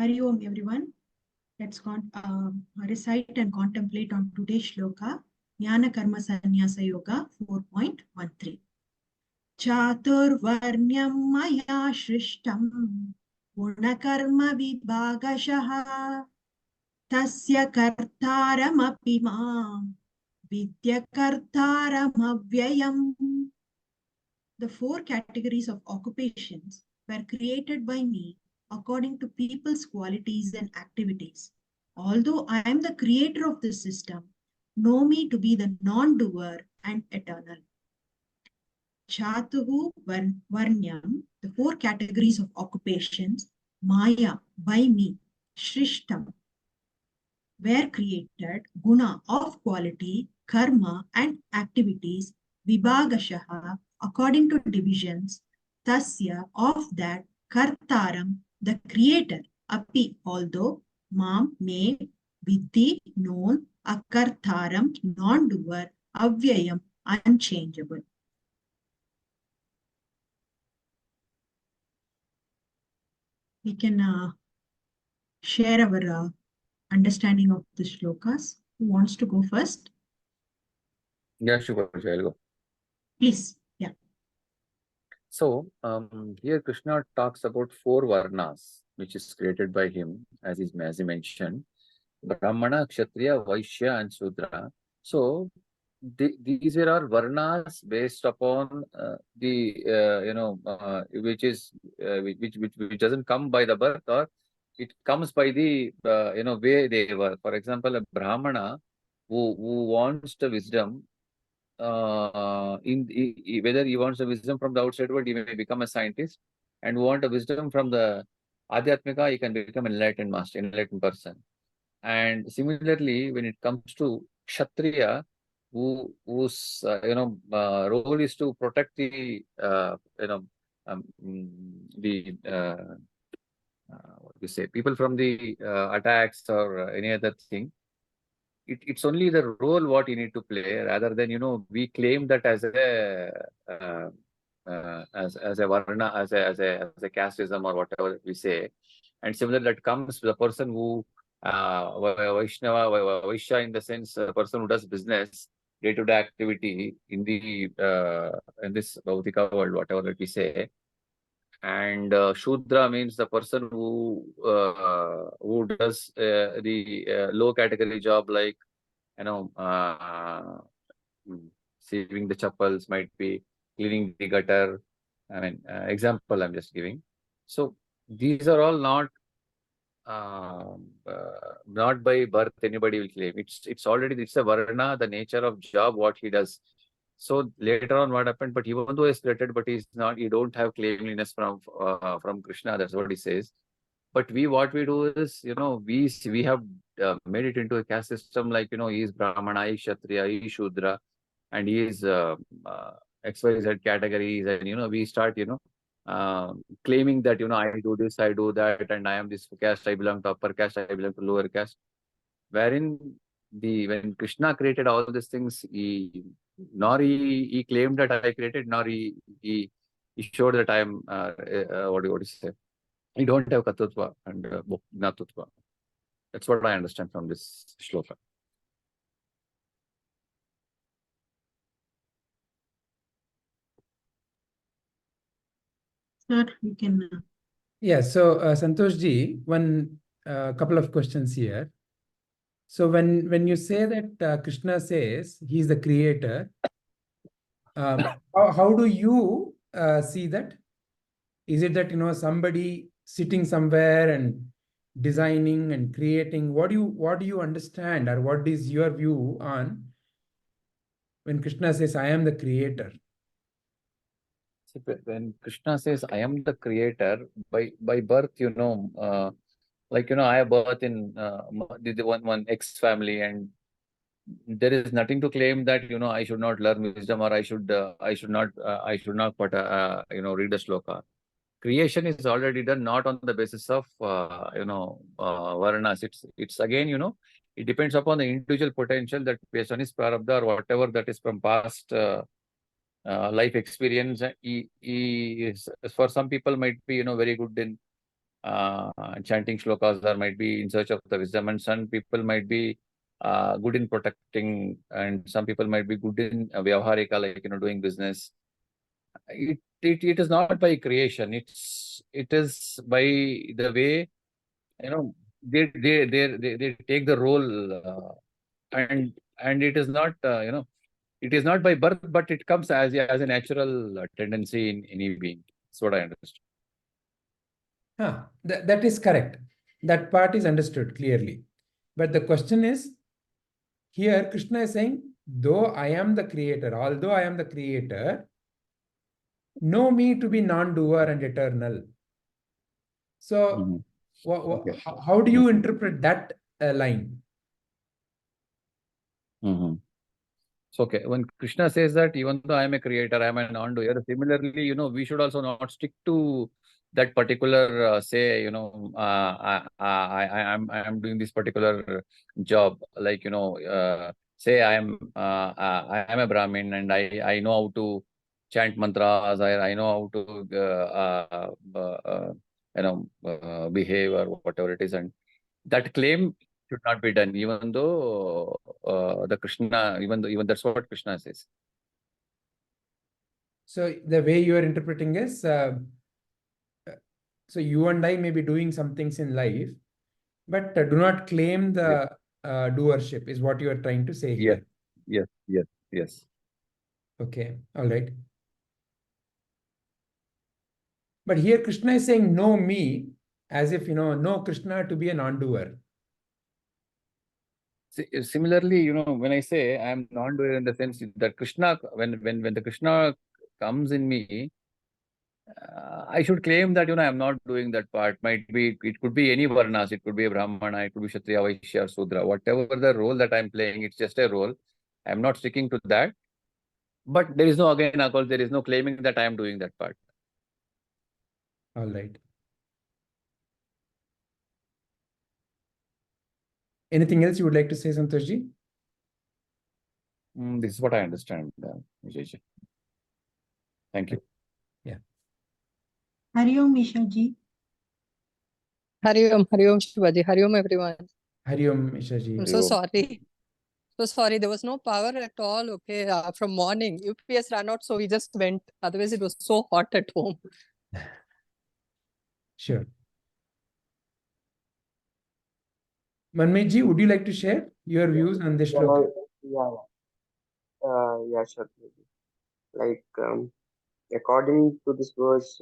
Hari Om everyone. Let's recite and contemplate on today's shloka, Jnana-karma-sanyasa yoga 4.13. Chātur-varṇyaṁ mayā sṛiṣhṭaṁ guṇa-karma-vibhāgaśhaḥ tasya kartāram viddhyakartāram avyayam. The four categories of occupations were created by me according to people's qualities and activities. Although I am the creator of this system, know me to be the non-doer and eternal. Chātur-varṇyaṁ, the four categories of occupations, mayā, by me, sṛiṣhṭaṁ, were created, guna, of quality, karma, and activities, vibhāgaśhaḥ, according to divisions, tasya, of that, kartāram, the creator, api, although, mam, me, viddhi, known, akartāram, non-doer, avyayam, unchangeable. We can share our understanding of the shlokas. Who wants to go first? Yeah, sure, I'll go. Please, yeah. So, here Krishna talks about four varnas, which is created by him, as he mentioned, Brahmana, Kshatriya, Vaishya, and Shudra. So, these are all varnas based upon which doesn't come by the birth, or it comes by the way they were. For example, a Brahmana who wants the wisdom, whether he wants the wisdom from the outside world, he may become a scientist, and want a wisdom from the Adhyatmika, he can become an enlightened master, enlightened person. And similarly, when it comes to Kshatriya, whose role is to protect the what you say, people from the attacks or any other thing. It's only the role what you need to play, rather than we claim that as a as a varna, as a casteism or whatever we say. And similarly, that comes to the person who Vaishya, in the sense, a person who does business, day-to-day activity in the in this Bhautika world, whatever that we say. And Shudra means the person who does the low category job, like saving the chappals, might be cleaning the gutter. I mean, example I'm just giving. So these are all not by birth anybody will claim. It's a varna, the nature of job, what he does. So later on, what happened? But even though he's created, but he's not. He don't have claimliness from Krishna. That's what he says. But what we do is, we have made it into a caste system. Like he is Brahmana, he is Kshatriya, he is Shudra, and he is XYZ categories, and we start claiming that I do this, I do that, and I am this caste, I belong to upper caste, I belong to lower caste. Wherein when Krishna created all these things, he claimed that I created, nor he showed that I am what do you say? You don't have katutva and gnatutva. That's what I understand from this shloka. Sir, you can. Yeah, so Santosh ji, one couple of questions here. So when you say that Krishna says he's the creator, how do you see that? Is it that somebody sitting somewhere and designing and creating? What do you understand, or what is your view on when Krishna says, I am the creator? When Krishna says, I am the creator, by birth, I have birth in the one X family, and there is nothing to claim that I should not learn wisdom, or I should not read a shloka. Creation is already done, not on the basis of varnas. It's again it depends upon the individual potential, that based on his prarabdha or whatever that is from past life experience. He is, for some people, might be very good in chanting shlokas or might be in search of the wisdom, and some people might be good in protecting, and some people might be good in vyavaharika, like doing business. It is not by creation. It is by the way they take the role, and it is not it is not by birth, but it comes as a natural tendency in any being. That's what I understand. That is correct. That part is understood clearly. But the question is, here Krishna is saying, though I am the creator, although I am the creator, know me to be non-doer and eternal. So, Okay. how do you interpret that line? So, okay, when Krishna says that even though I am a creator, I am a non-doer, similarly, we should also not stick to that particular say, I am doing this particular job. Like, say I am a Brahmin and I know how to chant mantras, I know how to behave or whatever it is, and that claim should not be done, even though the Krishna, even that's what Krishna says. So the way you are interpreting is, so you and I may be doing some things in life, but do not claim the doership, is what you are trying to say here. Yes. Okay, all right. But here Krishna is saying, know me, as if, know Krishna to be a non-doer. Similarly, when I say I am non-doer, in the sense that Krishna, when the Krishna comes in me, I should claim that I am not doing that part. It could be any varnas, it could be a Brahmana, it could be Kshatriya, Vaishya, Sudra, whatever the role that I am playing, it's just a role. I am not sticking to that. But there is no, again, Akal, there is no claiming that I am doing that part. All right. Anything else you would like to say, Santoshji? This is what I understand, Vijayji. Thank you. Yeah. Hari Om, Mishaji. Hari Om, Shivaji. Hari Om, everyone. Hari Om, Ishaji. I'm so sorry. So sorry, there was no power at all. Okay, from morning, UPS ran out, so we just went. Otherwise, it was so hot at home. Sure. Manmeetji, would you like to share your views on this shloka? Yeah, sure. Like, according to this verse,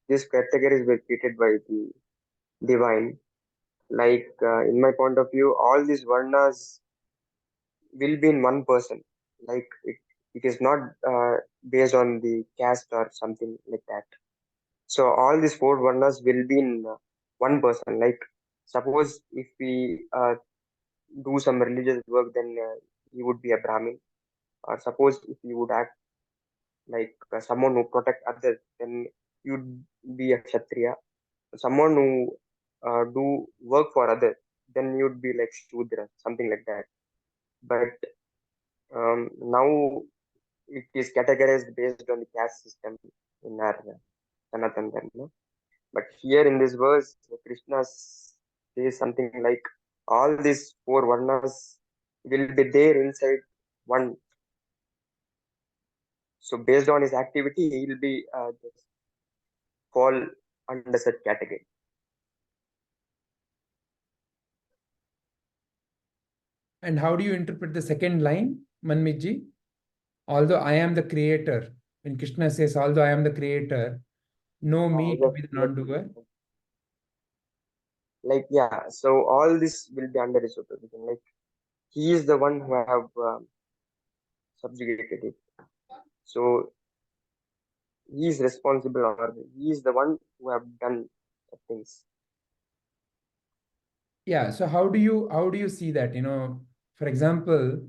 these categories were created by the divine. Like, in my point of view, all these varnas will be in one person. Like, it is not based on the caste or something like that. So all these four varnas will be in one person. Like, suppose if we do some religious work, then he would be a Brahmin. Or suppose if you would act like someone who protect others, then you'd be a Kshatriya. Someone who do work for others, then you'd be like Shudra, something like that. But now it is categorized based on the caste system in our Sanatana Dharma. But here in this verse, Krishna says something like all these four varnas will be there inside one. So based on his activity, he will be fall under such category. And how do you interpret the second line, Manmeetji? Although I am the creator, when Krishna says, although I am the creator, know me to be the non-doer. Like, yeah, so all this will be under his supervision. Like, he is the one who have subjugated it. So he is responsible, or he is the one who have done things. Yeah, so how do you see that? For example,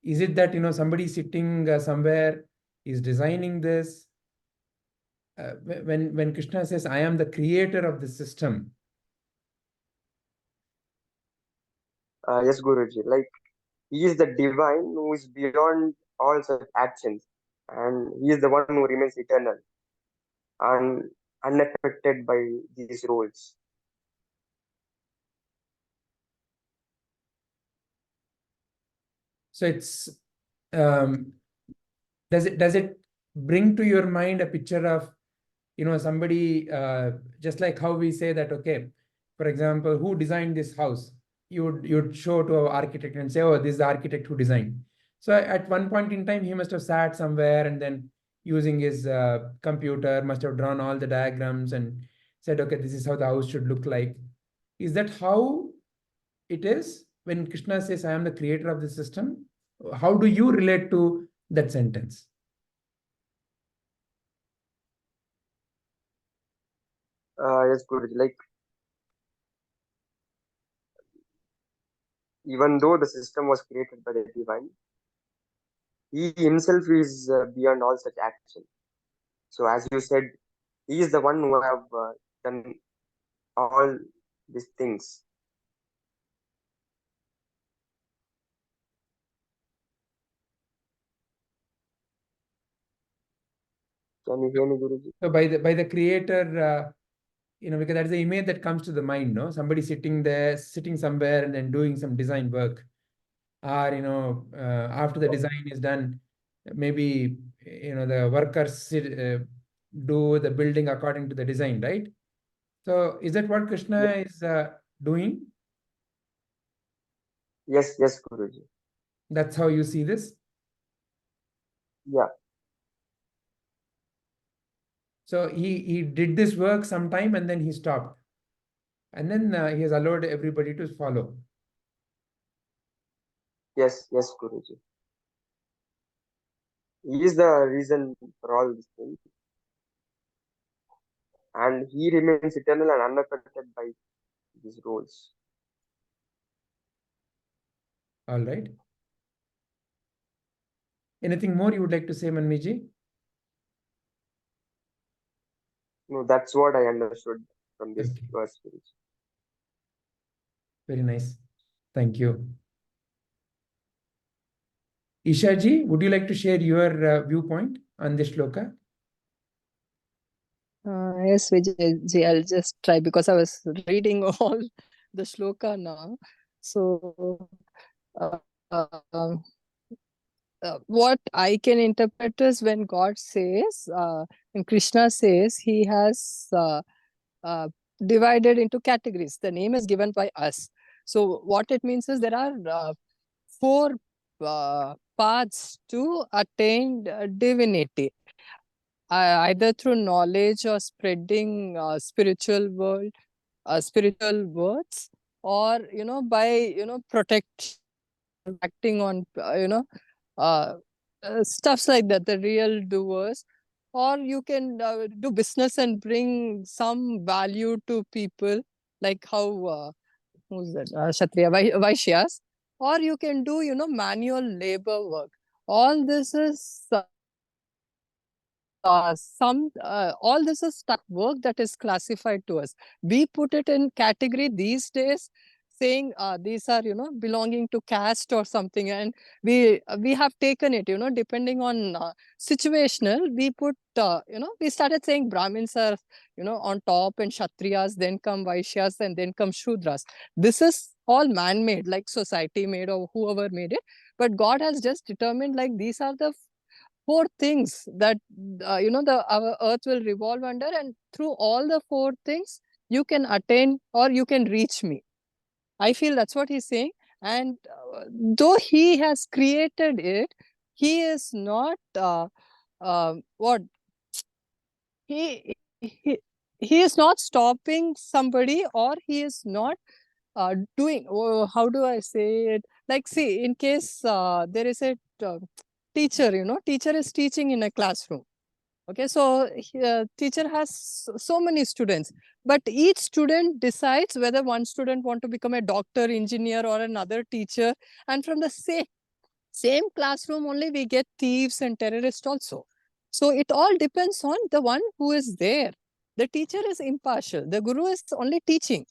is it that somebody sitting somewhere is designing this? When Krishna says, I am the creator of the system. Yes, Guruji. Like, he is the divine who is beyond all such actions, and he is the one who remains eternal. And unaffected by these roles. So it's does it bring to your mind a picture of, you know, somebody, just like how we say that, okay, for example, who designed this house? You'd show to an architect and say, oh, this is the architect who designed. So at one point in time, he must have sat somewhere and then using his computer must have drawn all the diagrams and said, okay, this is how the house should look like. Is that how it is when Krishna says, I am the creator of the system? How do you relate to that sentence? Yes, Guruji. Like, even though the system was created by the divine, he himself is beyond all such action. So, as you said, he is the one who have done all these things. Can you hear me, Guruji? So by the creator, you know, because that's the image that comes to the mind, no? Somebody sitting there, sitting somewhere and then doing some design work. Or, you know, after the design is done, maybe, you know, the workers do the building according to the design, right? So is that what Krishna is doing? Yes, yes, Guruji. That's how you see this? Yeah. So he did this work sometime and then he stopped. And then he has allowed everybody to follow. Yes, yes, Guruji. He is the reason for all these things. And he remains eternal and unaffected by these roles. All right. Anything more you would like to say, Manmiji? No, that's what I understood from this Okay. verse. Guruji. Very nice. Thank you. Ishaji, would you like to share your viewpoint on this shloka? Yes, Vijay, I'll just try because I was reading all the shloka now. So, what I can interpret is when God says, and Krishna says, he has divided into categories. The name is given by us. So, what it means is there are 4 paths to attain divinity. Either through knowledge or spreading spiritual words, or, you know, by, you know, acting on, stuffs like that, the real doers. Or you can do business and bring some value to people, like how, who's that, Kshatriya, Vaishyas. Or you can do, you know, manual labor work. All this is all this is work that is classified to us. We put it in category these days, saying these are, you know, belonging to caste or something, and we have taken it, you know, depending on situational. We put, you know, we started saying Brahmins are, you know, on top, and Kshatriyas, then come Vaishyas, and then come Shudras. This is all man-made, like society made or whoever made it. But God has just determined, like, these are the 4 things that you know, our earth will revolve under, and through all the 4 things you can attain or you can reach me. I feel that's what he's saying. And though he has created it, he is not what he he is not stopping somebody, or he is not doing, how do I say it? Like, see, in case there is a teacher, you know, teacher is teaching in a classroom. Okay, so teacher has so many students, but each student decides whether one student want to become a doctor, engineer, or another teacher. And from the same classroom only we get thieves and terrorists also. So it all depends on the one who is there. The teacher is impartial. The guru is only teaching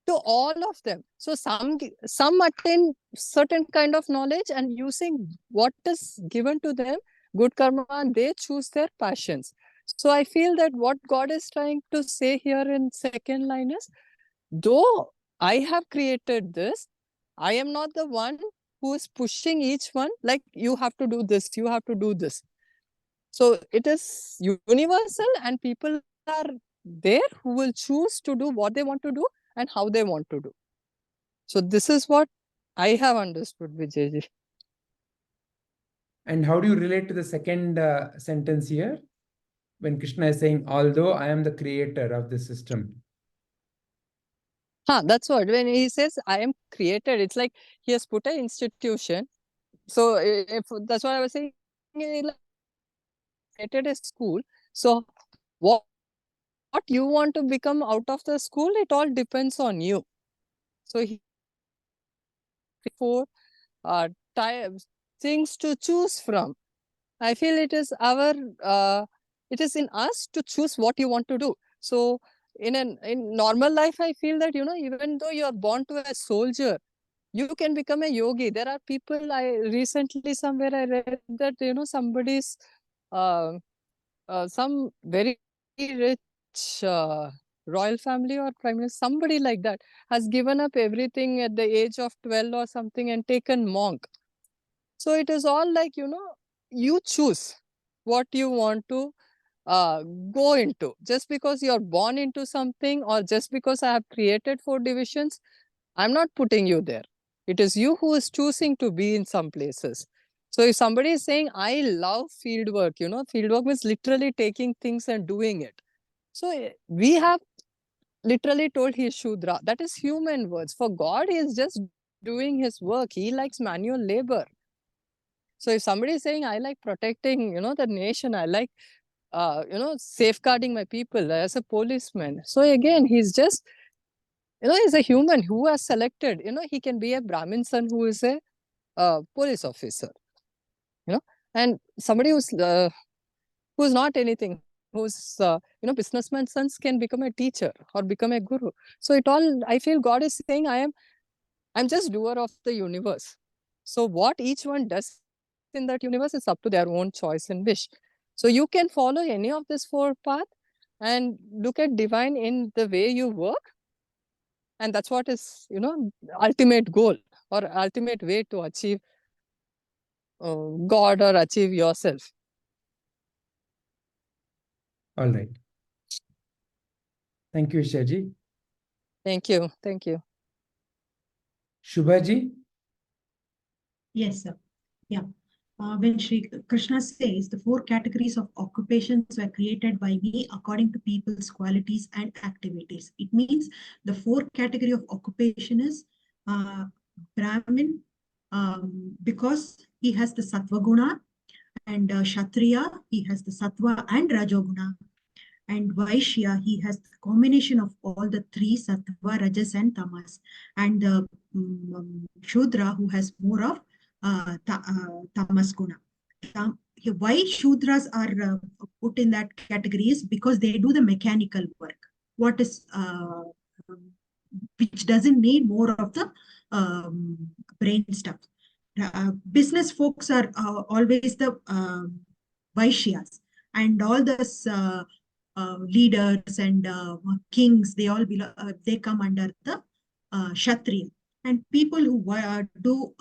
to all of them. So some attain certain kind of knowledge, and using what is given to them, good karma, they choose their passions. So I feel that what God is trying to say here in second line is, though I have created this, I am not the one who is pushing each one, like you have to do this, you have to do this. So it is universal, and people are there who will choose to do what they want to do and how they want to do. So this is what I have understood, Vijayji. And how do you relate to the second sentence here? When Krishna is saying, although I am the creator of the system. That's what, when he says, I am created, it's like he has put an institution. So if that's what I was saying, like, created a school. So what you want to become out of the school, it all depends on you. So he for things to choose from. I feel it is it is in us to choose what you want to do. So in normal life, I feel that, even though you are born to a soldier, you can become a yogi. There are people, I recently somewhere I read that, somebody's some very rich royal family or prime minister, somebody like that, has given up everything at the age of 12 or something and taken monk. So it is all like, you choose what you want to go into. Just because you're born into something, or just because I have created 4 divisions, I'm not putting you there. It is you who is choosing to be in some places. So if somebody is saying, I love field work, field work means literally taking things and doing it. So we have literally told he is Shudra. That is human words. For God, he is just doing his work. He likes manual labor. So if somebody is saying, I like protecting, the nation, I like, safeguarding my people as a policeman. So again, he's just, he's a human who has selected, he can be a Brahmin son who is a police officer, and somebody who's not anything, who's, businessman sons can become a teacher or become a guru. So it all, I feel God is saying, I'm just doer of the universe. So what each one does in that universe is up to their own choice and wish. So you can follow any of this 4 path and look at divine in the way you work. And that's what is, ultimate goal or ultimate way to achieve God or achieve yourself. All right. Thank you, Ishaji. Thank you. Thank you. Shubhaji? Yes, sir. Yeah. When Sri Krishna says the 4 categories of occupations were created by me according to people's qualities and activities, it means the 4 category of occupation is Brahmin, because he has the sattva guna, and Kshatriya, he has the sattva and rajoguna, and Vaishya, he has the combination of all the 3 sattva, rajas and tamas, and the Shudra, who has more of tamas guna. Why Shudras are put in that category is because they do the mechanical work, which doesn't need more of the brain stuff. Business folks are always the Vaishyas, and all this leaders and kings, they all they come under the Kshatriya. And people who do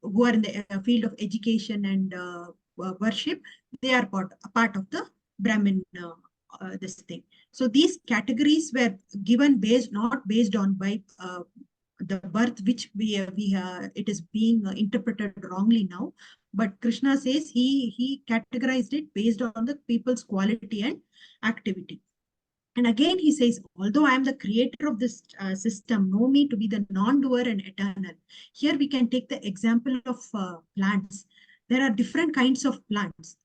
who are in the field of education and worship, they are part of the Brahmin this thing. So these categories were given not based on by the birth, which it is being interpreted wrongly now. But Krishna says he categorized it based on the people's quality and activity. And again, he says, although I am the creator of this system, know me to be the non-doer and eternal. Here we can take the example of plants. There are different kinds of plants.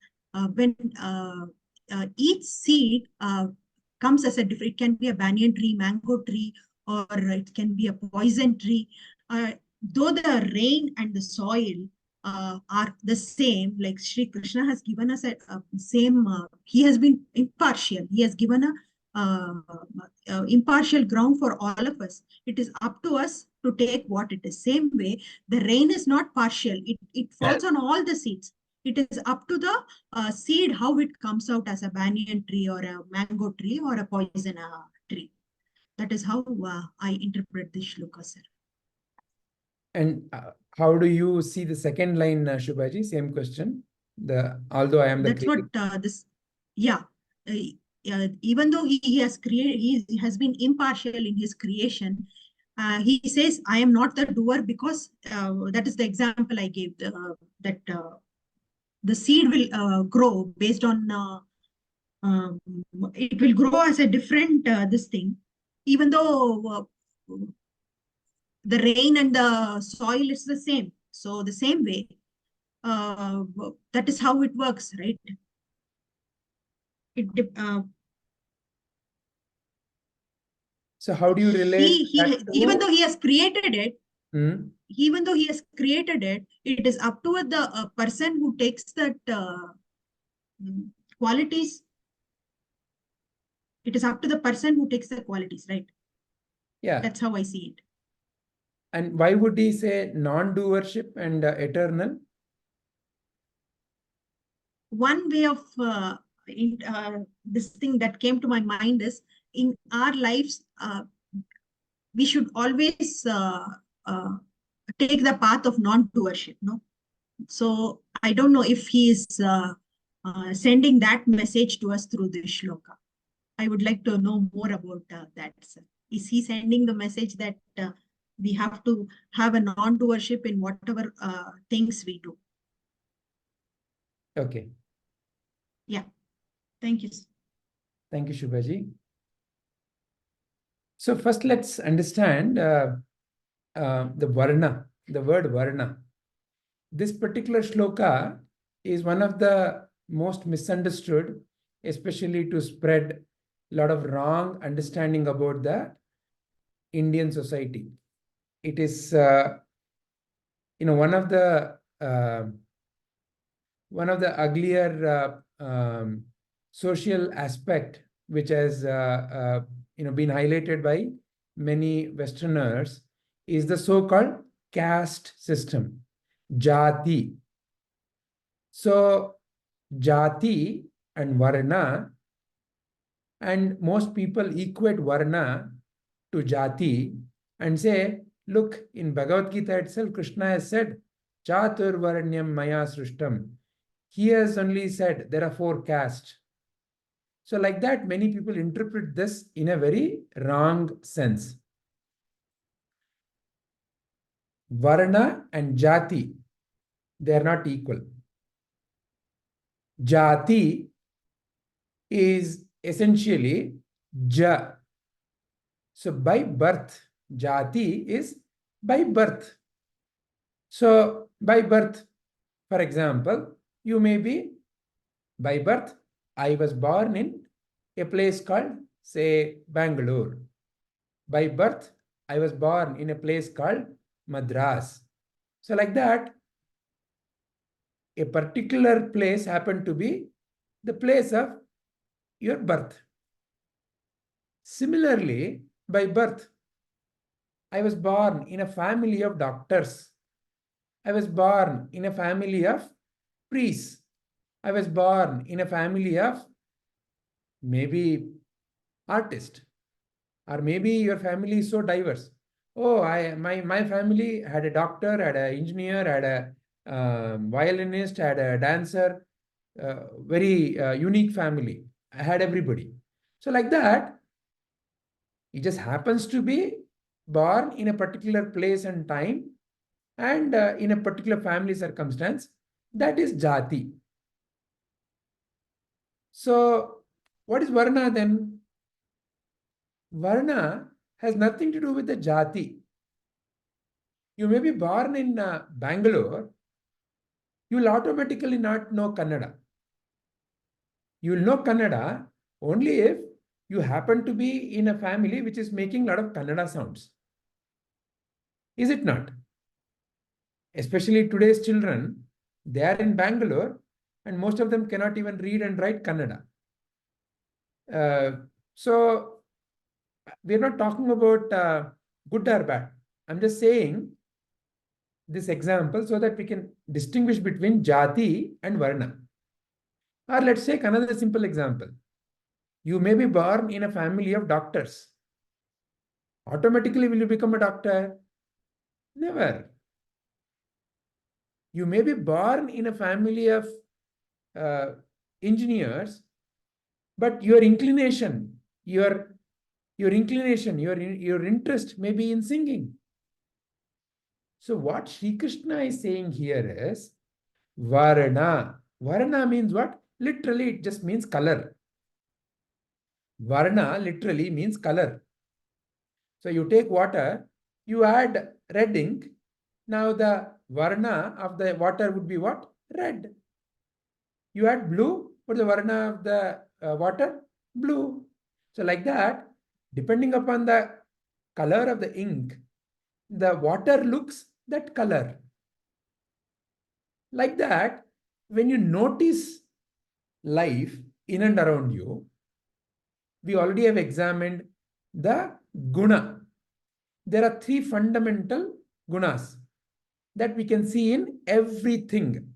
When each seed comes as a different, it can be a banyan tree, mango tree, or it can be a poison tree. Though the rain and the soil are the same, like Sri Krishna has given us a same, he has been impartial. He has given a impartial ground for all of us. It is up to us to take what it is. Same way, the rain is not partial. It falls on all the seeds. It is up to the seed how it comes out as a banyan tree or a mango tree or a poison tree. That is how I interpret this shloka, sir. And how do you see the second line, Shubhaji? Same question. Although I am the That's what this, yeah. Even though he has created, he has been impartial in his creation. He says, I am not the doer, because that is the example I gave, that the seed will grow based on, it will grow as a different this thing, even though the rain and the soil is the same. So the same way, that is how it works, right? So how do you relate even though he has created it, even though he has created it, it is up to the person who takes that qualities. It is up to the person who takes the qualities, right? Yeah. That's how I see it. And why would he say non-doership and eternal? One way of this thing that came to my mind is, in our lives, we should always take the path of non-doership, no? So I don't know if he is sending that message to us through this shloka. I would like to know more about that, sir. Is he sending the message that we have to have a non-doership in whatever things we do? Okay. Yeah. Thank you, sir. Thank you, Shubhaji. So first, let's understand the varna, the word varna. This particular shloka is one of the most misunderstood, especially to spread a lot of wrong understanding about the Indian society. It is, one of the uglier social aspect which has been highlighted by many Westerners is the so-called caste system, jati. So jati and varna, and most people equate varna to jati and say, look, in Bhagavad Gita itself, Krishna has said, chātur-varṇyaṁ mayā sṛiṣhṭaṁ. He has only said there are 4 castes. So like that, many people interpret this in a very wrong sense. Varna and jati, they are not equal. Jati is essentially ja. So by birth, jati is by birth. So by birth, for example, you may be by birth, I was born in a place called, say, Bangalore. By birth, I was born in a place called Madras. So like that, a particular place happened to be the place of your birth. Similarly, by birth, I was born in a family of doctors. I was born in a family of priests. I was born in a family of maybe artists. Or maybe your family is so diverse. Oh, my family had a doctor, had an engineer, had a violinist, had a dancer. Very unique family. I had everybody. So like that, it just happens to be born in a particular place and time, and in a particular family circumstance. That is jati. So what is varna then? Varna has nothing to do with the jati. You may be born in Bangalore, you will automatically not know Kannada. You will know Kannada only if you happen to be in a family which is making a lot of Kannada sounds. Is it not? Especially today's children, they are in Bangalore and most of them cannot even read and write Kannada. So we're not talking about good or bad. I'm just saying this example so that we can distinguish between jati and varna. Or let's take another simple example. You may be born in a family of doctors. Automatically, will you become a doctor? Never. You may be born in a family of engineers, but your inclination, your interest may be in singing. So what Sri Krishna is saying here is varna. Varna means what? Literally, it just means color. Varna literally means color. So you take water, you add red ink. Now the varna of the water would be what? Red. You add blue, what is the varna of the water? Blue. So like that, depending upon the color of the ink, the water looks that color. Like that, when you notice life in and around you, we already have examined the guna. There are three fundamental gunas that we can see in everything.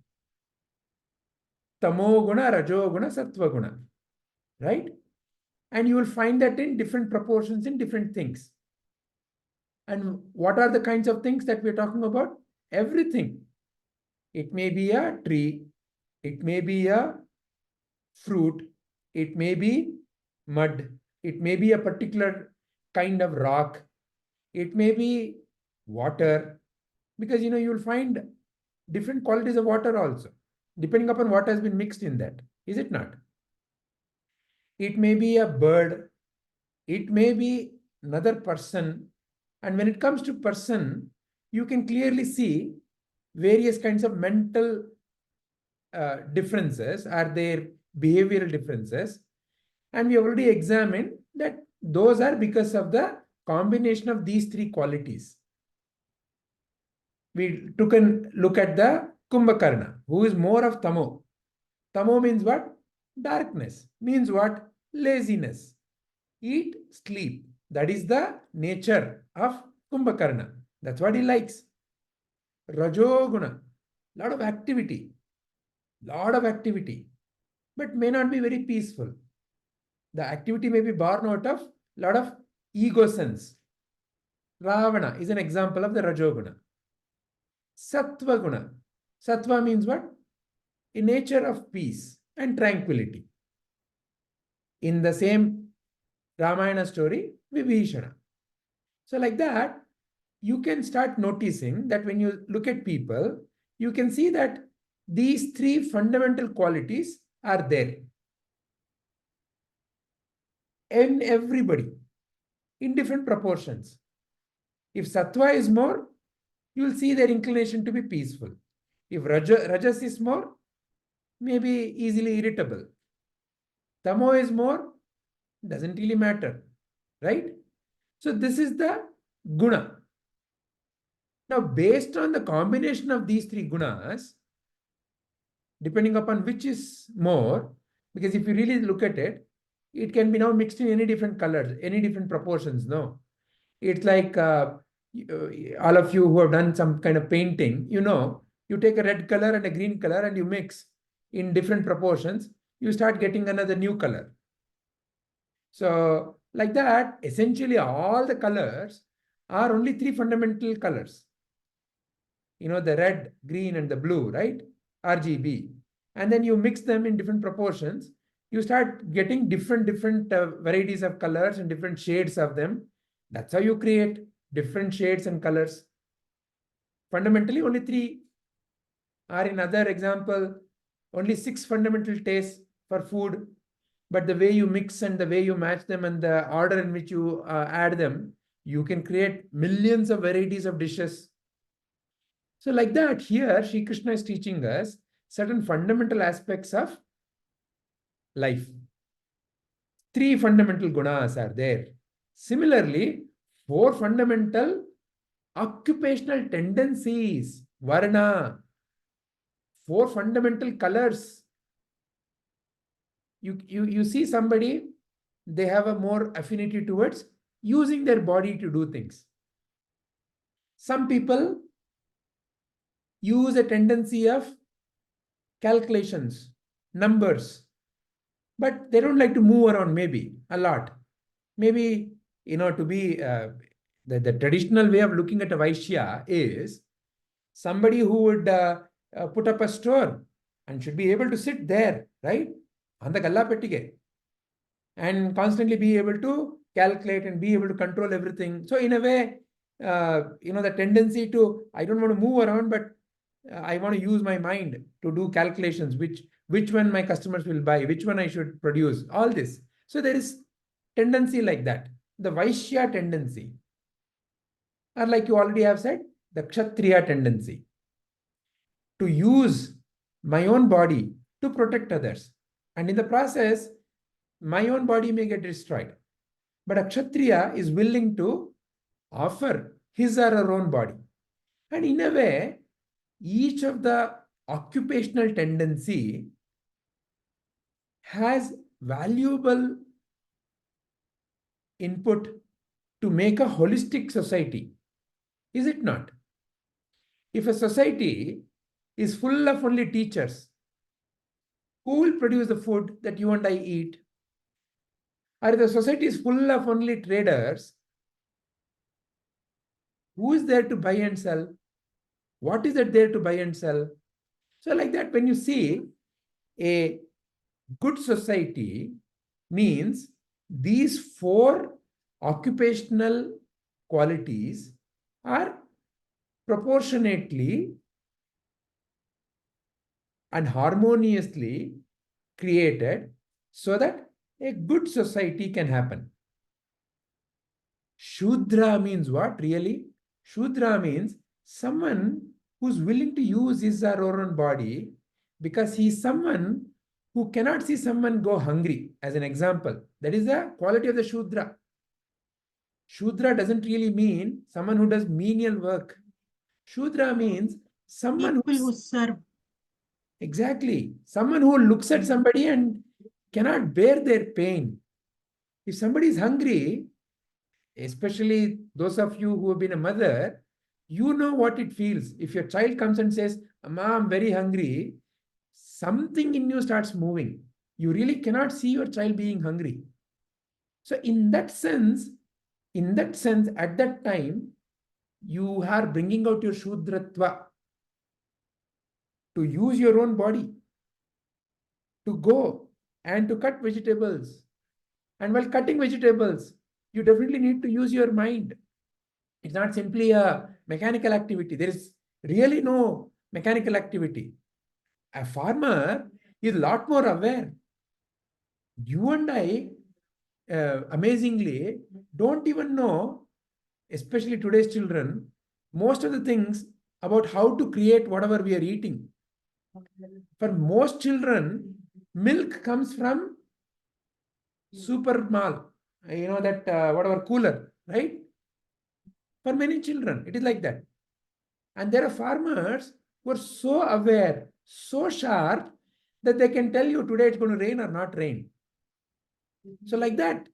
Tamo guna, rajo guna, sattva guna. Right? And you will find that in different proportions in different things. And what are the kinds of things that we're talking about? Everything. It may be a tree. It may be a fruit. It may be mud. It may be a particular kind of rock. It may be water. Because, you will find different qualities of water also, depending upon what has been mixed in that. Is it not? It may be a bird. It may be another person. And when it comes to person, you can clearly see various kinds of mental differences. Are there behavioral differences? And we already examined that those are because of the combination of these three qualities. We took a look at the Kumbhakarna, who is more of Tamo. Tamo means what? Darkness. Means what? Laziness. Eat, sleep. That is the nature of Kumbhakarna. That's what he likes. Rajoguna. Lot of activity. But may not be very peaceful. The activity may be born out of lot of ego sense. Ravana is an example of the Rajoguna. Sattva guna. Sattva means what? A nature of peace and tranquility. In the same Ramayana story, Vibhishana. So like that, you can start noticing that when you look at people, you can see that these three fundamental qualities are there in everybody in different proportions. If sattva is more, you will see their inclination to be peaceful. If rajas is more, maybe easily irritable. Tamo is more, doesn't really matter, right? So this is the guna. Now, based on the combination of these three gunas, depending upon which is more, because if you really look at it, it can be now mixed in any different colors, any different proportions, no? It's like all of you who have done some kind of painting, you take a red color and a green color and you mix in different proportions, you start getting another new color. So like that, essentially all the colors are only three fundamental colors. The red, green and the blue, right? RGB. And then you mix them in different proportions. You start getting different varieties of colors and different shades of them. That's how you create different shades and colors. Fundamentally, only three. Or in other example, only 6 fundamental tastes for food. But the way you mix and the way you match them and the order in which you add them, you can create millions of varieties of dishes. So like that, here Sri Krishna is teaching us certain fundamental aspects of life. 3 fundamental gunas are there. Similarly, 4 fundamental occupational tendencies, varna, 4 fundamental colors. You see somebody, they have a more affinity towards using their body to do things. Some people use a tendency of calculations, numbers, but they don't like to move around maybe a lot. Maybe, to be the traditional way of looking at a Vaishya is somebody who would put up a store and should be able to sit there, right? On the galla pettige, and constantly be able to calculate and be able to control everything. So in a way, the tendency to, I don't want to move around, but I want to use my mind to do calculations, which one my customers will buy, which one I should produce, all this. So there is tendency like that, the Vaishya tendency. Or like you already have said, the Kshatriya tendency to use my own body to protect others. And in the process, my own body may get destroyed. But a Kshatriya is willing to offer his or her own body. And in a way, each of the occupational tendency has valuable input to make a holistic society. Is it not? If a society is full of only teachers, who will produce the food that you and I eat? Or if the society is full of only traders, who is there to buy and sell? What is it there to buy and sell? So like that, when you see a good society means these four occupational qualities are proportionately and harmoniously created so that a good society can happen. Shudra means what really? Shudra means someone who's willing to use his or her own body because he's someone who cannot see someone go hungry, as an example. That is the quality of the Shudra. Shudra doesn't really mean someone who does menial work. Shudra means someone People who serve. Exactly. Someone who looks at somebody and cannot bear their pain. If somebody is hungry, especially those of you who have been a mother, you know what it feels. If your child comes and says, "Amma, I'm very hungry," something in you starts moving. You really cannot see your child being hungry. So in that sense, at that time, you are bringing out your Shudratva to use your own body, to go and to cut vegetables. And while cutting vegetables, you definitely need to use your mind. It's not simply a mechanical activity. There is really no mechanical activity. A farmer is a lot more aware. You and I, amazingly, don't even know, especially today's children, most of the things about how to create whatever we are eating. For most children, milk comes from super mall, that whatever cooler, right? For many children, it is like that. And there are farmers who are so aware, so sharp, that they can tell you today it's going to rain or not rain. So like that,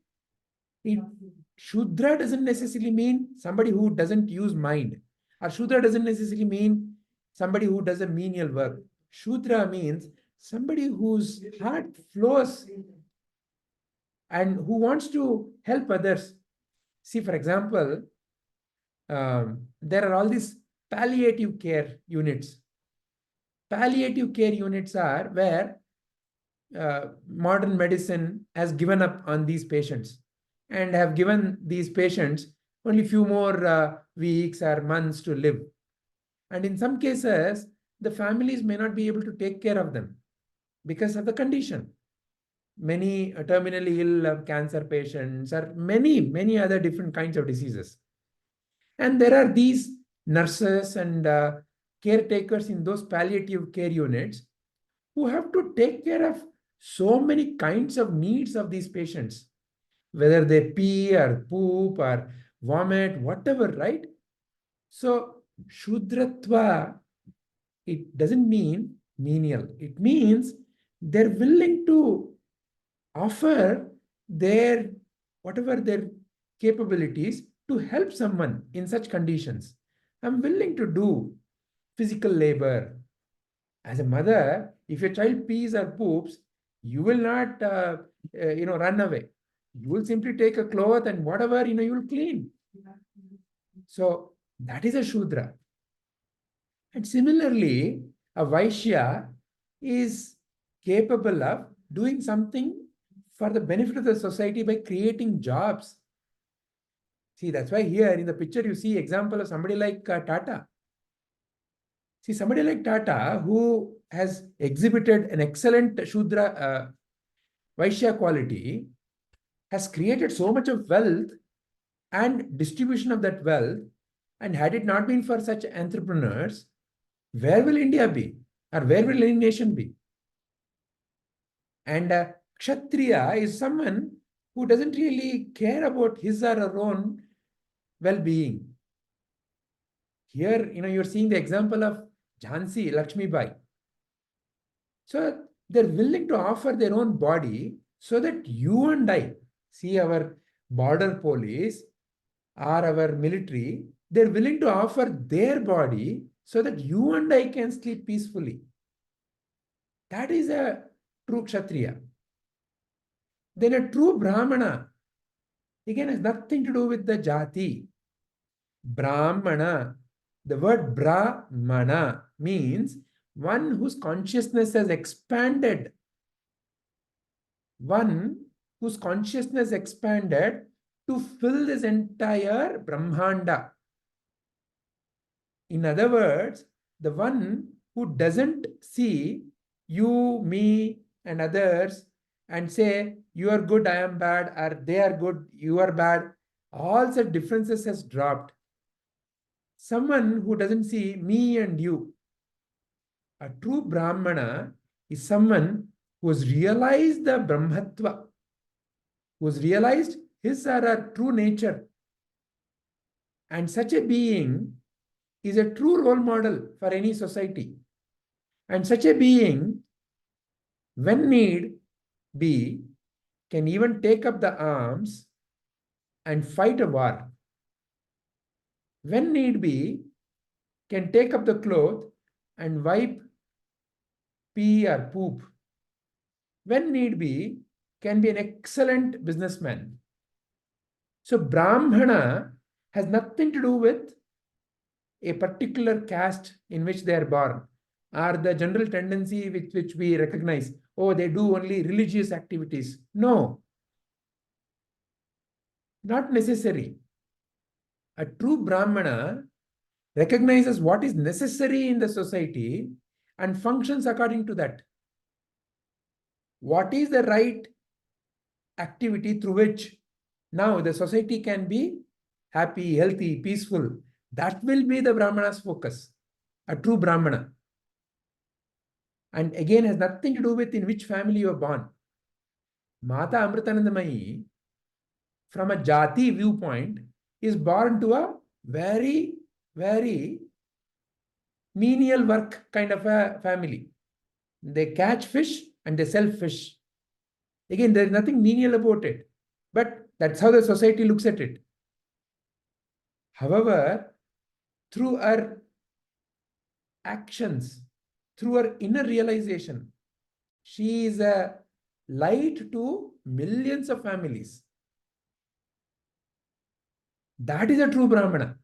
Shudra doesn't necessarily mean somebody who doesn't use mind. Or Shudra doesn't necessarily mean somebody who does a menial work. Shudra means somebody whose heart flows and who wants to help others. See, for example, there are all these palliative care units. Palliative care units are where modern medicine has given up on these patients and have given these patients only few more weeks or months to live. And in some cases, the families may not be able to take care of them because of the condition. Many terminally ill cancer patients or many other different kinds of diseases. And there are these nurses and caretakers in those palliative care units who have to take care of so many kinds of needs of these patients, whether they pee or poop or vomit, whatever, right? So Shudratva, it doesn't mean menial. It means they're willing to offer whatever their capabilities to help someone in such conditions. I'm willing to do physical labor. As a mother, if your child pees or poops, you will not, run away. You will simply take a cloth and whatever, you will clean. So that is a Shudra. And similarly, a Vaishya is capable of doing something for the benefit of the society by creating jobs. See, that's why here in the picture you see example of somebody like Tata. See, somebody like Tata who has exhibited an excellent Shudra Vaishya quality has created so much of wealth and distribution of that wealth. And had it not been for such entrepreneurs, where will India be? Or where will any nation be? And Kshatriya is someone who doesn't really care about his or her own well-being. Here, you're seeing the example of Jhansi, Lakshmi Bai. So they're willing to offer their own body so that you and I, see our border police or our military, they're willing to offer their body so that you and I can sleep peacefully. That is a true Kshatriya. Then a true Brahmana, again, has nothing to do with the jati. Brahmana, the word Brahmana means one whose consciousness has expanded. One whose consciousness expanded to fill this entire Brahmanda. In other words, the one who doesn't see you, me, and others and say, you are good, I am bad, or they are good, you are bad, all such differences has dropped. Someone who doesn't see me and you. A true Brahmana is someone who has realized the Brahmatva, who has realized his or her true nature. And such a being is a true role model for any society. And such a being, when need be, can even take up the arms and fight a war. When need be, can take up the cloth and wipe pee or poop. When need be, can be an excellent businessman. So Brahmana has nothing to do with a particular caste in which they are born, or the general tendency with which we recognize, oh, they do only religious activities. No, not necessary. A true Brahmana recognizes what is necessary in the society and functions according to that. What is the right activity through which now the society can be happy, healthy, peaceful? That will be the Brahmana's focus, a true Brahmana. And again, has nothing to do with in which family you are born. Mata Amritanandamayi, from a jati viewpoint, is born to a very, very menial work kind of a family. They catch fish and they sell fish. Again, there is nothing menial about it. But that's how the society looks at it. However, through our actions, through her inner realization, she is a light to millions of families. That is a true Brahmana.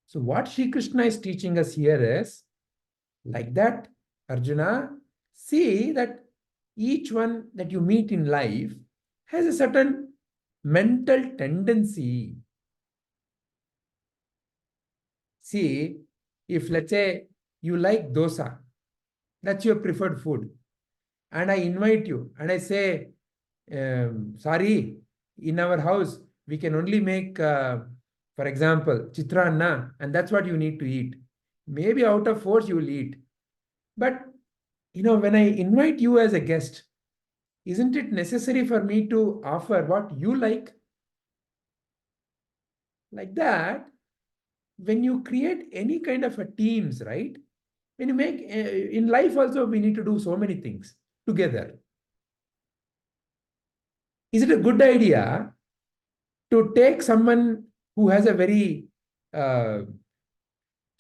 So what Sri Krishna is teaching us here is, like that, Arjuna, see that each one that you meet in life has a certain mental tendency. See, if let's say you like dosa, that's your preferred food, and I invite you and I say, sorry, in our house, we can only make, for example, chitranna, and that's what you need to eat. Maybe out of force you will eat. But, when I invite you as a guest, isn't it necessary for me to offer what you like? Like that, when you create any kind of a teams, right? When you make, in life also, we need to do so many things together. Is it a good idea to take someone who has a very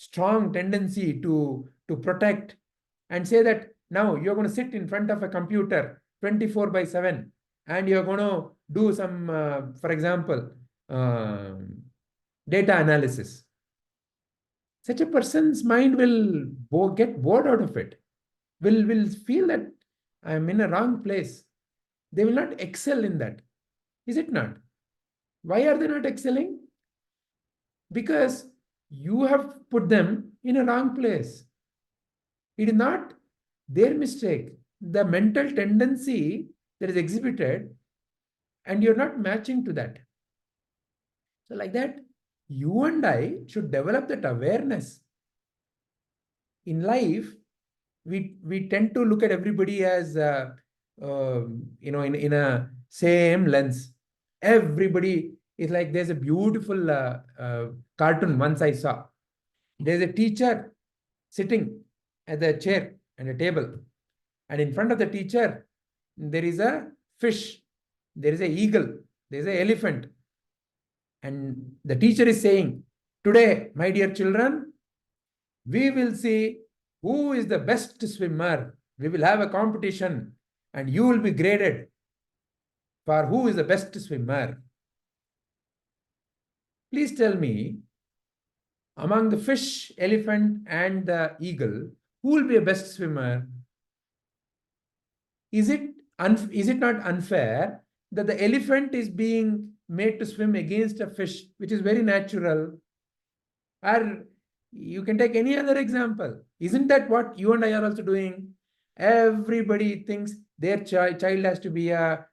strong tendency to protect and say that now you're going to sit in front of a computer 24/7 and you're going to do some, for example, data analysis. Such a person's mind will get bored out of it, will feel that I'm in a wrong place. They will not excel in that. Is it not? Why are they not excelling? Because you have put them in a wrong place. It is not their mistake. The mental tendency that is exhibited, and you're not matching to that. So like that, you and I should develop that awareness. In life, we tend to look at everybody as, in a same lens. Everybody is like, there's a beautiful cartoon once I saw. There's a teacher sitting at the chair and a table. And in front of the teacher, there is a fish, there is an eagle, there is an elephant. And the teacher is saying, today, my dear children, we will see who is the best swimmer. We will have a competition and you will be graded for who is the best swimmer. Please tell me, among the fish, elephant, and the eagle, who will be a best swimmer? Is it not unfair that the elephant is being made to swim against a fish, which is very natural? Or you can take any other example. Isn't that what you and I are also doing? Everybody thinks their child has to be a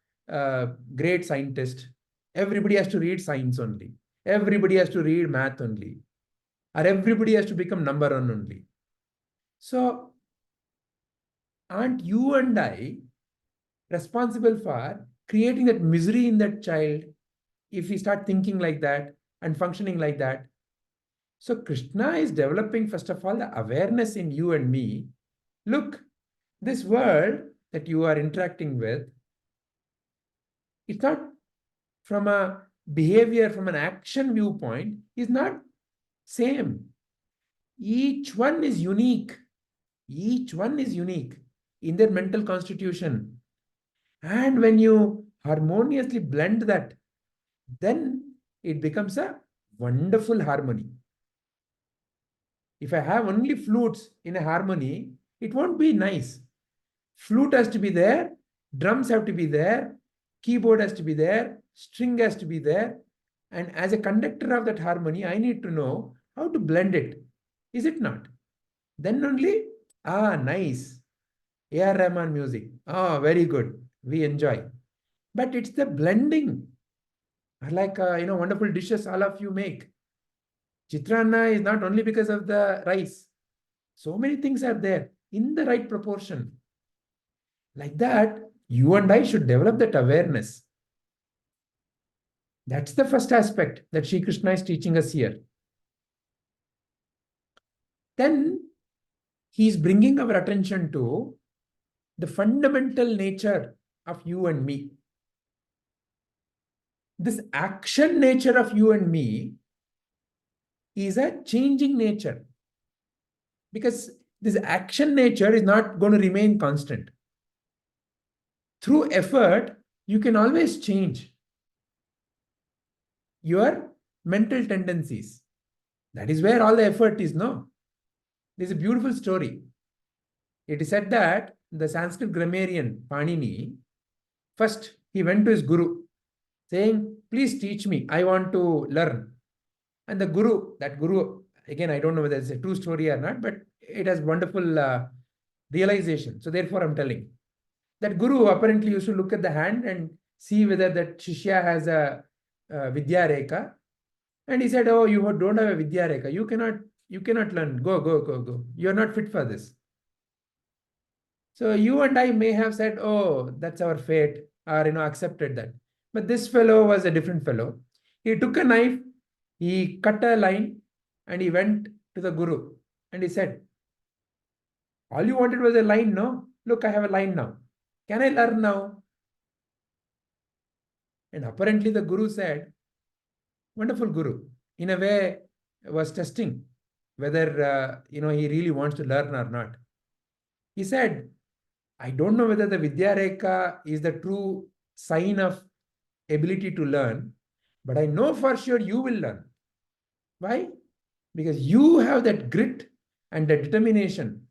great scientist. Everybody has to read science only. Everybody has to read math only. Or everybody has to become number one only. So, aren't you and I responsible for creating that misery in that child if we start thinking like that and functioning like that? So Krishna is developing, first of all, the awareness in you and me. Look, this world that you are interacting with, it's not from a behavior, from an action viewpoint, is not same. Each one is unique. Each one is unique in their mental constitution. And when you harmoniously blend that, then it becomes a wonderful harmony. If I have only flutes in a harmony, it won't be nice. Flute has to be there, drums have to be there, keyboard has to be there, string has to be there. And as a conductor of that harmony, I need to know how to blend it. Is it not? Then only, nice. A.R. Rahman music. Very good. We enjoy. But it's the blending. Like, wonderful dishes all of you make. Chitrana is not only because of the rice. So many things are there in the right proportion. Like that, you and I should develop that awareness. That's the first aspect that Sri Krishna is teaching us here. Then he is bringing our attention to the fundamental nature of you and me. This action nature of you and me is a changing nature. Because this action nature is not going to remain constant. Through effort, you can always change your mental tendencies. That is where all the effort is, no? There's a beautiful story. It is said that the Sanskrit grammarian Panini, first he went to his guru saying, please teach me, I want to learn. And the guru, again, I don't know whether it's a true story or not, but it has wonderful realization. So therefore I'm telling. That guru apparently used to look at the hand and see whether that Shishya has a viddhyareka. And he said, oh, you don't have a viddhyareka. You cannot learn. Go. You're not fit for this. So you and I may have said, oh, that's our fate, or accepted that. But this fellow was a different fellow. He took a knife, he cut a line, and he went to the guru. And he said, all you wanted was a line, no? Look, I have a line now. Can I learn now? And apparently the guru said, wonderful guru, in a way was testing whether he really wants to learn or not. He said, I don't know whether the Vidyareka is the true sign of ability to learn, but I know for sure you will learn. Why? Because you have that grit and the determination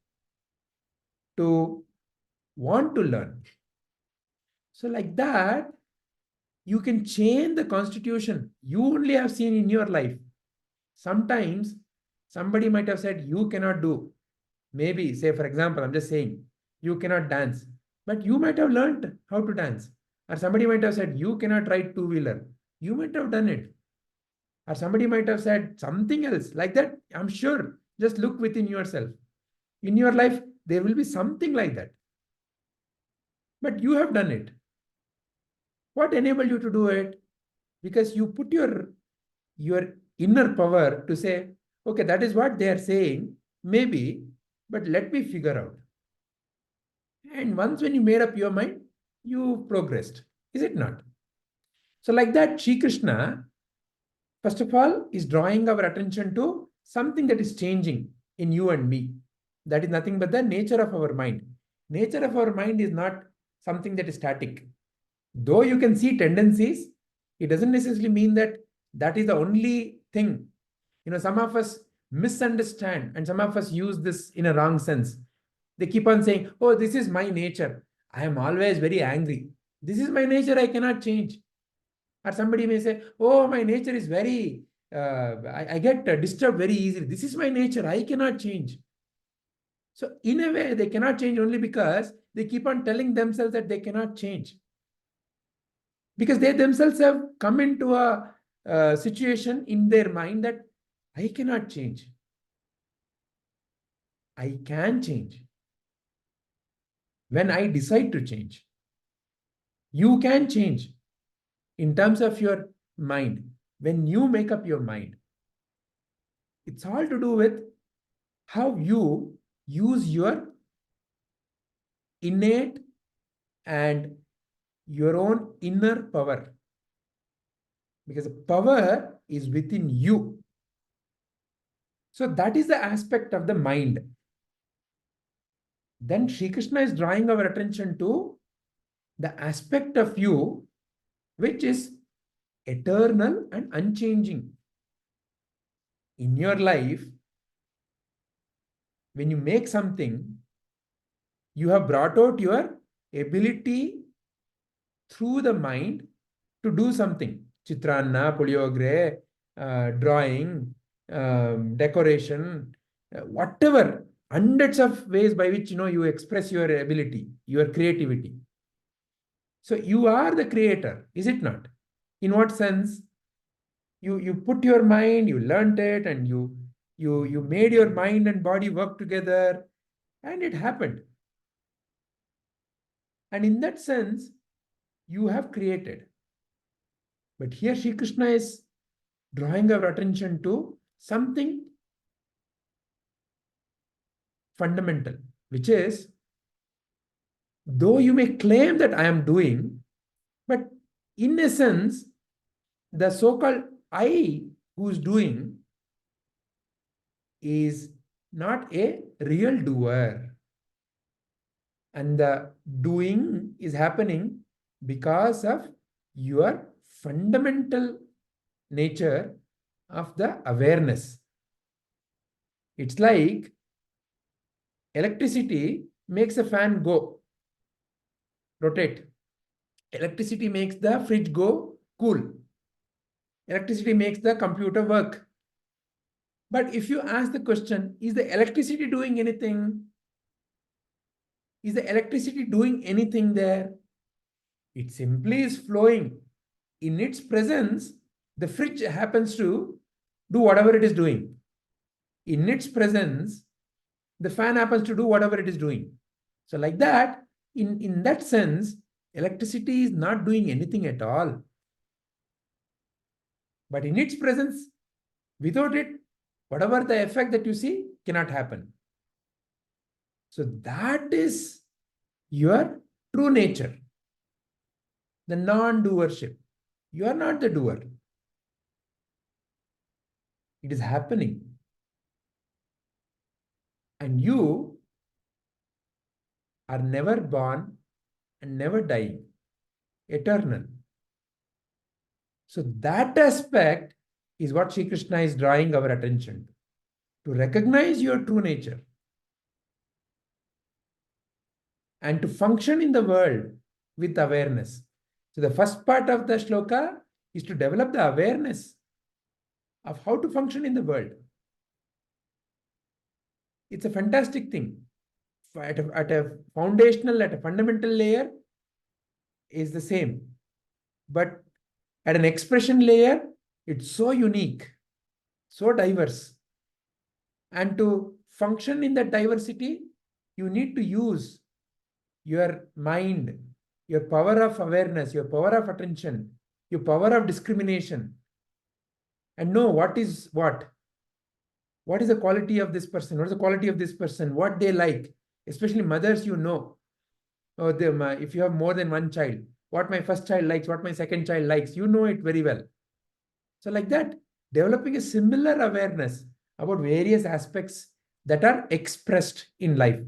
to want to learn. So like that, you can change the constitution you only have seen in your life. Sometimes somebody might have said you cannot do. Maybe, say for example, I'm just saying, you cannot dance, but you might have learned how to dance. Or somebody might have said you cannot ride two-wheeler. You might have done it. Or somebody might have said something else like that. I'm sure. Just look within yourself. In your life, there will be something like that. But you have done it. What enabled you to do it? Because you put your inner power to say, okay, that is what they are saying, maybe, but let me figure out. And once when you made up your mind, you progressed. Is it not? So like that, Shri Krishna, first of all, is drawing our attention to something that is changing in you and me. That is nothing but the nature of our mind. Nature of our mind is not something that is static. Though you can see tendencies, it doesn't necessarily mean that that is the only thing. Some of us misunderstand and some of us use this in a wrong sense. They keep on saying, oh, this is my nature. I am always very angry. This is my nature, I cannot change. Or somebody may say, oh, my nature is very, I get disturbed very easily. This is my nature, I cannot change. So in a way, they cannot change only because they keep on telling themselves that they cannot change. Because they themselves have come into a situation in their mind that I cannot change. I can change. When I decide to change, you can change in terms of your mind. When you make up your mind, it's all to do with how you use your innate and your own inner power. Because the power is within you. So that is the aspect of the mind. Then Shri Krishna is drawing our attention to the aspect of you which is eternal and unchanging. In your life, when you make something, you have brought out your ability through the mind to do something. Chitranna, puliogre, drawing, decoration, whatever, hundreds of ways by which you express your ability, your creativity. So you are the creator, is it not? In what sense? You put your mind, you learned it, and you made your mind and body work together, and it happened. And in that sense, you have created. But here Shri Krishna is drawing our attention to something fundamental, which is, though you may claim that I am doing, but in essence, the so-called I who is doing is not a real doer. And the doing is happening because of your fundamental nature of the awareness. It's like electricity makes a fan go, rotate. Electricity makes the fridge go cool. Electricity makes the computer work. But if you ask the question, is the electricity doing anything? Is the electricity doing anything there? It simply is flowing. In its presence, the fridge happens to do whatever it is doing. In its presence, the fan happens to do whatever it is doing. So like that, in that sense, electricity is not doing anything at all. But in its presence, without it, whatever the effect that you see cannot happen. So that is your true nature. The non-doership. You are not the doer. It is happening. And you are never born and never dying, eternal. So that aspect is what Sri Krishna is drawing our attention to recognize your true nature and to function in the world with awareness. So the first part of the shloka is to develop the awareness of how to function in the world. It's a fantastic thing. At a foundational, at a fundamental layer is the same. But at an expression layer, it's so unique, so diverse. And to function in that diversity, you need to use your mind, your power of awareness, your power of attention, your power of discrimination, and know what is what. What is the quality of this person? What is the quality of this person? What they like? Especially mothers, you know. Oh, if you have more than one child, what my first child likes, what my second child likes, you know it very well. So like that, developing a similar awareness about various aspects that are expressed in life.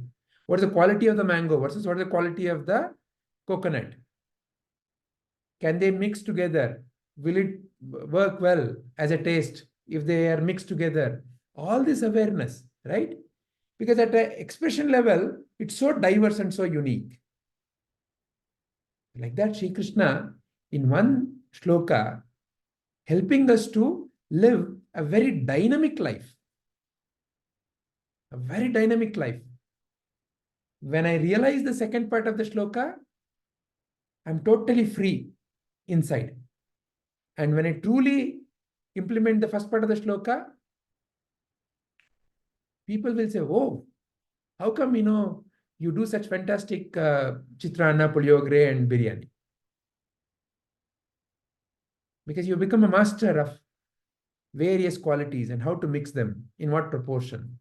What is the quality of the mango versus what is the quality of the coconut? Can they mix together? Will it work well as a taste if they are mixed together? All this awareness, right? Because at an expression level, it's so diverse and so unique. Like that, Sri Krishna, in one shloka, helping us to live a very dynamic life. A very dynamic life. When I realize the second part of the shloka, I'm totally free inside. And when I truly implement the first part of the shloka, people will say, oh, how come, you do such fantastic chitrana, puliogre, and biryani? Because you become a master of various qualities and how to mix them, in what proportion.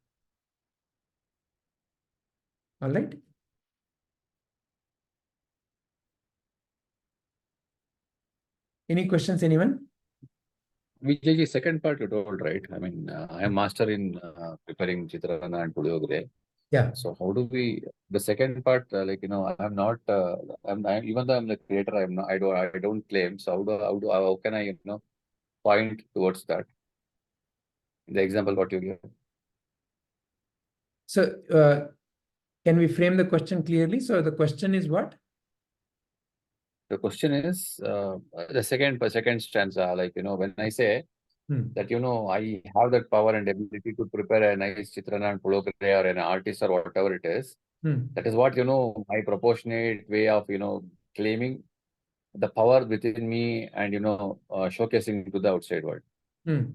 All right? Any questions, anyone? Vijayji, second part you told, right? I mean, I am master in preparing chitrana and puliogre. Yeah. So how do we, the second part, I'm not, even though I'm the creator, I don't claim. So how can I, point towards that? The example what you give. So can we frame the question clearly? So the question is what? The question is the second stanza, when I say that, I have that power and ability to prepare a nice chitrana and puliogre or an artist or whatever it is. That is what, my proportionate way of, claiming the power within me and, showcasing to the outside world.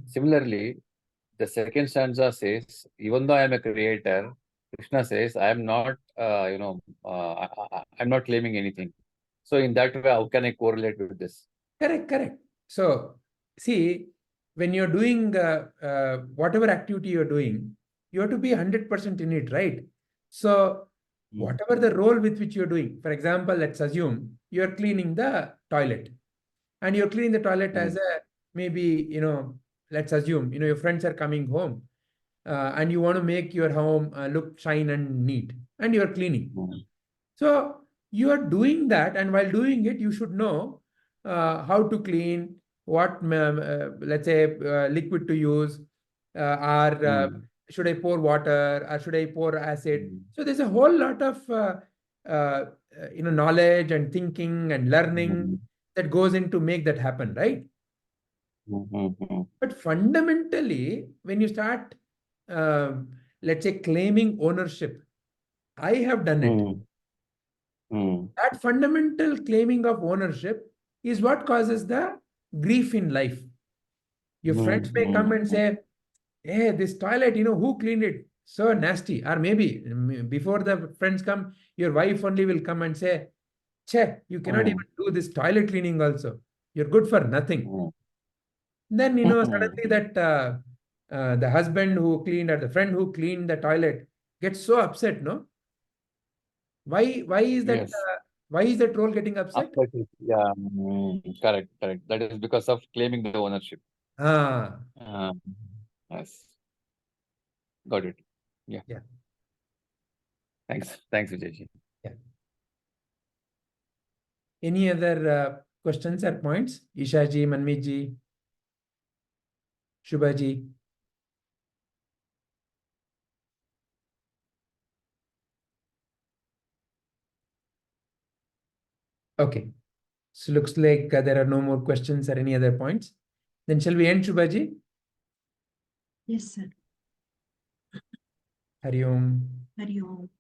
Similarly, the second stanza says, even though I am a creator, Krishna says, I am not, I'm not claiming anything. So in that way, how can I correlate with this? Correct. So see, when you're doing whatever activity you're doing, you have to be 100% in it, right? So whatever the role with which you're doing, for example, let's assume you're cleaning the toilet and you're cleaning the toilet as a, maybe, let's assume, your friends are coming home and you want to make your home look shine and neat and you're cleaning. So you are doing that, and while doing it, you should know how to clean, what, let's say, liquid to use, or should I pour water, or should I pour acid? So there's a whole lot of knowledge and thinking and learning that goes into make that happen, right? But fundamentally, when you start, let's say, claiming ownership, I have done it. That fundamental claiming of ownership is what causes the grief in life. Your friends may come and say, hey, this toilet, who cleaned it? So nasty. Or maybe before the friends come, your wife only will come and say, che, you cannot even do this toilet cleaning also. You're good for nothing. Then, suddenly that the husband who cleaned or the friend who cleaned the toilet gets so upset, no? Why is that? Yes. Why is that role getting upset? Yeah, correct. That is because of claiming the ownership. Ah. Yes. Got it. Yeah. Thanks, Vijayji. Any other questions or points? Ishaji, Manmeetji, Shubhaji. Okay. So looks like there are no more questions or any other points. Then shall we end, Shubhaji? Yes, sir. Hari Om. Hari Om.